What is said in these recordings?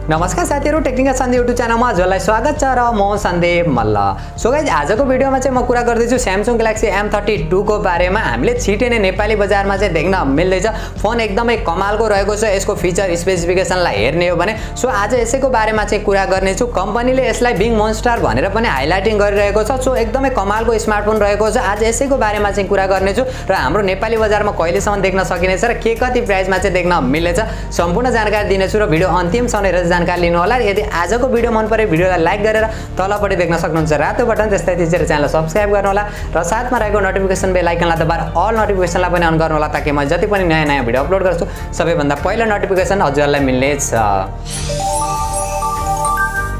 नमस्कार साथीहरु, technical Sandeep YouTube च्यानलमा हजुरलाई स्वागत छ र म सन्दीप मल्ल। सो गाइज, आजको भिडियोमा चाहिँ म कुरा गर्दै छु Samsung Galaxy M32 को बारेमा। हामीले छिटै नै नेपाली बजारमा चाहिँ देख्न मिल्दैछ। फोन एकदमै कमालको रहेको छ। यसको फिचर स्पेसिफिकेसनलाई हेर्ने हो भने सो आज यसैको बारेमा चाहिँ कुरा गर्ने छु। कम्पनीले यसलाई बिग मोन्स्टर भनेर पनि हाइलाइटिङ गरिरहेको छ। सो एकदमै कमालको स्मार्टफोन रहेको छ। आज यसैको बारेमा चाहिँ कुरा गर्ने छु र हाम्रो नेपाली बजारमा कहिलेसम्म देख्न सकिनेछ र के कति प्राइसमा चाहिँ देख्न मिल्नेछ सम्पूर्ण जानकारी दिनेछु र भिडियो अन्तिमसम्म हेरेर जानकारी लिनु होला। यदि आजको भिडियो मन परे भिडियोलाई लाइक गरेर तलपट्टि देख्न सक्नुहुन्छ रातो बटन, त्यस्तै थिचेर च्यानललाई सब्स्क्राइब गर्नु होला र साथमा रहेको नोटिफिकेसन बेल आइकनलाई दबाएर अल नोटिफिकेसनलाई पनि अन गर्नु होला ताकि म जति पनि नयाँ भिडियो अपलोड गर्छु सबैभन्दा पहिलो नोटिफिकेसन हजुरलाई मिल्नेछ।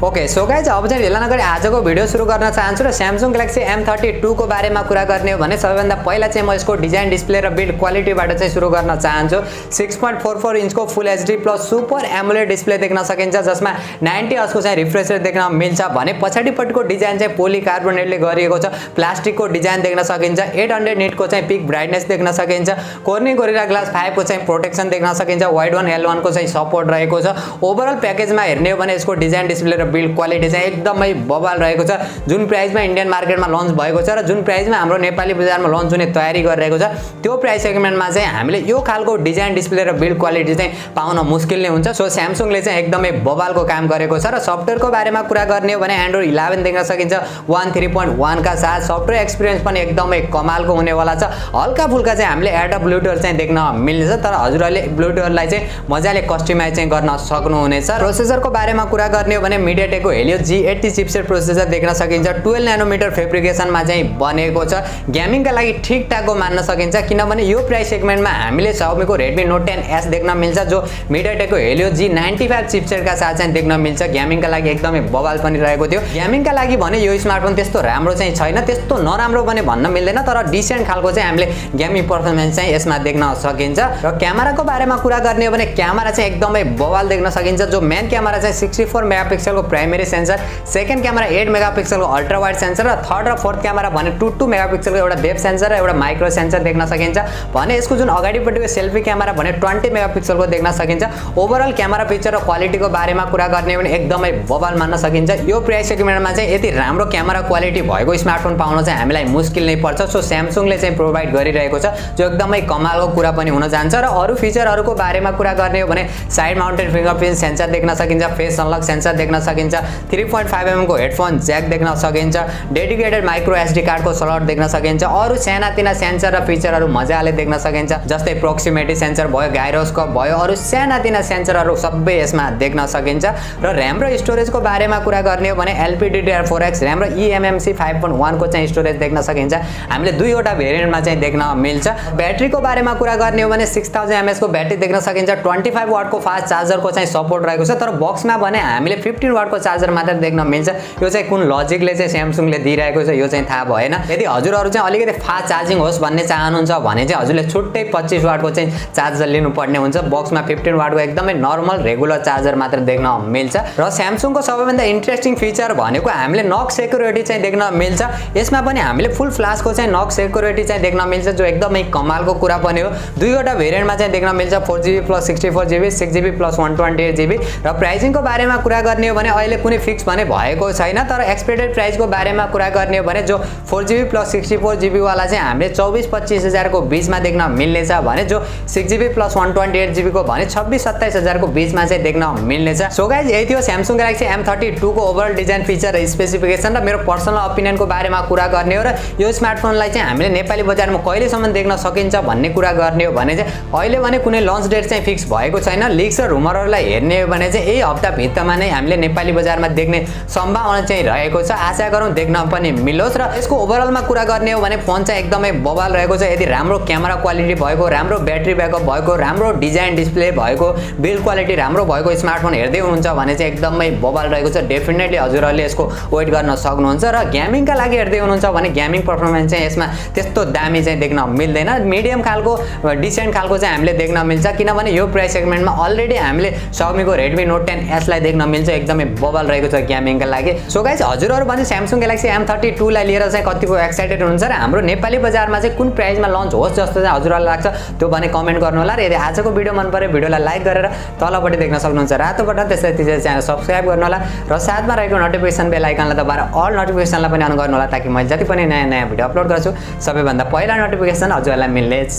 ओके, सो गाइज, अब चाहिँ ढिला नगरी आजको भिडियो सुरु गर्न चाहन्छु र Samsung Galaxy M32 को बारेमा कुरा गर्ने हो भने सबैभन्दा पहिला चाहिँ म यसको डिजाइन, डिस्प्ले र बिल्ड क्वालिटीबाट चाहिँ सुरु गर्न चाहन्छु। 6.44 इन्चको full HD plus super AMOLED display देख्न सकिन्छ जसमा 90 हर्ट्जको चाहिँ रिफ्रेश रेट देख्न मिल्छ भने पछाडिपट्टिको डिजाइन चाहिँ पोलिकार्बोनेटले गरिएको छ। प्लास्टिकको डिजाइन देख्न सकिन्छ। 800 निटको चाहिँ पिक ब्राइटनेस देख्न सकिन्छ। कोर्निङ गोरिल्ला ग्लास 5 को चाहिँ प्रोटेक्सन देख्न सकिन्छ। वाइड 1 L1 को चाहिँ सपोर्ट रहेको छ। ओभरअल प्याकेजमा हेर्ने हो भने यसको डिजाइन, डिस्प्ले र बिल्ड क्वालिटी चाहिँ एकदमै बबाल रहेको छ। जुन प्राइसमा इन्डियन मार्केटमा लन्च भएको छ र जुन प्राइसमा हाम्रो नेपाली बजारमा लन्च हुने तयारी गरिरहेको छ त्यो प्राइस सेगमेन्टमा चाहिँ हामीले यो खालको डिजाइन, डिस्प्ले र बिल्ड क्वालिटी चाहिँ पाउन मुस्किल नै हुन्छ। सो Samsungले चाहिँ एकदमै बबालको काम गरेको छ र सफ्टवेयरको बारेमा कुरा गर्ने हो भने Android 11 देख्न सकिन्छ 1.3.1 का साथ। सफ्टवेयर एक्सपिरियन्स पनि एकदमै कमालको हुनेवाला छ। हल्का फुल्का चाहिँ हामीले एड अफ ब्लुटुथ चाहिँ देख्न मिल्नेछ तर हजुरहरूले ब्लुटुथलाई चाहिँ मजाले कस्टमाइज चाहिँ गर्न सक्नुहुनेछ। प्रोसेसरको बारेमा कुरा गर्ने हो भने MediaTekको Helio G80 चिपसेट प्रोसेसर देख्न सकिन्छ। 12 नैनोमिटर फेब्रिकेसनमा चाहिँ बनेको छ। गेमिङका लागि ठिकठाकको मान्न सकिन्छ किनभने यो प्राइस सेगमेन्टमा हामीले Xiaomiको Redmi Note 10s देख्न मिल्छ जो MediaTekको Helio G95 चिपसेटका साथ चाहिँ देख्न मिल्छ। गेमिङका लागि एकदमै बवाल पनि रहेको थियो। गेमिङका लागि भने यो स्मार्टफोन त्यस्तो राम्रो चाहिँ छैन, त्यस्तो नराम्रो पनि भन्न मिल्दैन तर डिसेन्ट खालको चाहिँ हामीले गेमिङ पर्फर्मेन्स चाहिँ यसमा देख्न सकिन्छ। र क्यामेराको बारेमा कुरा गर्ने हो भने क्यामेरा चाहिँ एकदमै बवाल देख्न सकिन्छ। जो मेन क्यामेरा चाहिँ 64 मेगापिक्सलको प्राइमेरी सेन्सर, सेकेन्ड क्यामेरा 8 मेगापिक्सलको अल्ट्रा वाइड सेन्सर र थर्ड र फोर्थ क्यामेरा भने 2 मेगापिक्सलको एउटा डेप्थ सेन्सर र एउटा माइक्रो सेन्सर देख्न सकिन्छ भने यसको जुन अगाडिपट्टिको सेल्फी क्यामेरा भने 20 मेगापिक्सलको देख्न सकिन्छ। ओभरअल क्यामेरा पिक्चर र क्वालिटीको बारेमा कुरा गर्ने भने एकदमै बवाल मान्न सकिन्छ। यो प्राइस सेगमेन्टमा चाहिँ यति राम्रो क्यामेरा क्वालिटी भएको स्मार्टफोन पाउन चाहिँ हामीलाई मुस्किल नै पर्छ। सो Samsungले चाहिँ प्रोभाइड गरिरहेको छ जो एकदमै कमालको कुरा पनि हुन जान्छ। र अरु फिचरहरुको बारेमा कुरा गर्ने हो भने साइड माउन्टेड फिंगरप्रिन्ट सेन्सर देख्न सकिन्छ, फेस अनलक सेन्सर देख्न सकिन्छ, 3.5mm को हेडफोन ज्याक देख्न सकिन्छ, डेडिकेटेड माइक्रो एसडी कार्डको स्लट देख्न सकिन्छ। अरु सानातिना सेन्सर र फिचरहरु मजाले देख्न सकिन्छ जस्तै प्रोक्सिमिटी सेन्सर भयो, गाइरोस्कोप भयो, अरु सानातिना सेन्सरहरु सबै यसमा देख्न सकिन्छ। र र्याम र स्टोरेजको बारेमा कुरा गर्ने हो भने LPDDR4X र्याम र eMMC 5.1 को चाहिँ स्टोरेज देख्न सकिन्छ। हामीले दुईवटा भेरिएन्टमा चाहिँ देख्न मिल्छ। ब्याट्रीको बारेमा कुरा गर्ने हो भने 6000 mAh को ब्याट्री देख्न सकिन्छ। 25 वाटको फास्ट चार्जरको चाहिँ सपोर्ट रहेको छ तर बक्समा भने हामीले 15 वाटको चार्जर मात्र देख्न मिल्छ। यो चाहिँ कुन लजिकले चाहिँ Samsungले दिइरहेको छ यो चाहिँ थाहा भएन। यदि हजुरहरु चाहिँ अलिकति फास्ट चार्जिङ होस् भन्ने चाहनुहुन्छ भने चाहिँ हजुरले छुट्टै 25 वाटको चाहिँ चार्जर लिनुपर्ने हुन्छ। बक्समा 15 वाटको एकदमै नर्मल रेगुलर चार्जर मात्र देख्न मिल्छ। र Samsungको सबैभन्दा इन्ट्रेस्टिङ फिचर भनेको हामीले नक सेक्युरिटी चाहिँ देख्न मिल्छ। यसमा पनि हामीले फुल फ्ल्याशको चाहिँ नक सेक्युरिटी चाहिँ देख्न मिल्छ जो एकदमै कमालको कुरा पनि हो। दुईवटा भेरिएन्टमा चाहिँ देख्न मिल्छ 4GB + 64GB, 6GB + 128GB। र प्राइसिङको बारेमा कुरा गर्ने हो भने अहिले कुनै फिक्स भने भएको छैन तर एक्सपेक्टेड प्राइसको बारेमा कुरा गर्ने हो भने जो 4GB + 64GB वाला चाहिँ हामीले 24-25 हजार को बीचमा देख्न मिल्नेछ भने जो 6GB + 128GB को भने 26-27 हजार को बीचमा चाहिँ देख्न मिल्नेछ। सो गाइज, यही थियो Samsung Galaxy M32 को ओभरअल डिजाइन, फिचर र स्पेसिफिकेसन र मेरो पर्सनल ओपिनियनको बारेमा कुरा गर्ने हो। र यो स्मार्टफोनलाई चाहिँ हामीले नेपाली बजारमा कहिलेसम्म देख्न सकिन्छ भन्ने कुरा गर्ने हो भने चाहिँ अहिले भने कुनै लन्च डेट चाहिँ फिक्स भएको छैन। लिक्स र रुमरहरुलाई हेर्ने हो भने चाहिँ यही हप्ता भित्रमा नै हामीले नेपाली बजारमा देख्ने सम्भावना चाहिँ रहेको छ। आशा गरौँ देख्न पनि मिलोस्। र यसको ओभरअलमा कुरा गर्ने हो भने फोन चाहिँ एकदमै बबाल रहेको छ। यदि राम्रो क्यामेरा क्वालिटी भएको, राम्रो ब्याट्री ब्याकअप भएको, राम्रो डिजाइन, डिस्प्ले भएको, बिल्ड क्वालिटी राम्रो भएको स्मार्टफोन हेर्दै हुनुहुन्छ भने चाहिँ एकदमै बबाल रहेको छ। डेफिनेटली हजुरहरूले यसको वेट गर्न सक्नुहुन्छ। र गेमिङका लागि हेर्दै हुनुहुन्छ भने गेमिङ पर्फर्मेन्स चाहिँ यसमा त्यस्तो दामी चाहिँ देख्न मिल्दैन। मिडियम खालको डिसेन्ट खालको चाहिँ हामीले देख्न मिल्छ किनभने यो प्राइस सेगमेन्टमा अलरेडी हामीले Xiaomiको Redmi Note 10s लाई देख्न मिल्छ। एकदमै बबल रहेको छ गेमिङका लागि। सो गाइज हजुरहरू भने Samsung Galaxy M32 लाई लिएर चाहिँ कतिको एक्साइटेड हुनुहुन्छ र हाम्रो नेपाली बजारमा चाहिँ कुन प्राइसमा लन्च होस् जस्तो चाहिँ हजुरहरूलाई लाग्छ त्यो भने कमेन्ट गर्नु होला। र यदि आजको भिडियो मन पर्यो भिडियोलाई लाइक गरेर तलपट्टि देख्न सक्नुहुन्छ रातो बटन, त्यसै च्यानल सब्स्क्राइब गर्नु होला र साथमा रहेको नोटिफिकेसन बेल आइकनलाई दबाएर अल नोटिफिकेसनलाई पनि अन गर्नु होला ताकि मैले जति पनि नयाँ भिडियो अपलोड गर्छु सबैभन्दा पहिला नोटिफिकेसन हजुरहरूलाई मिल्नेछ।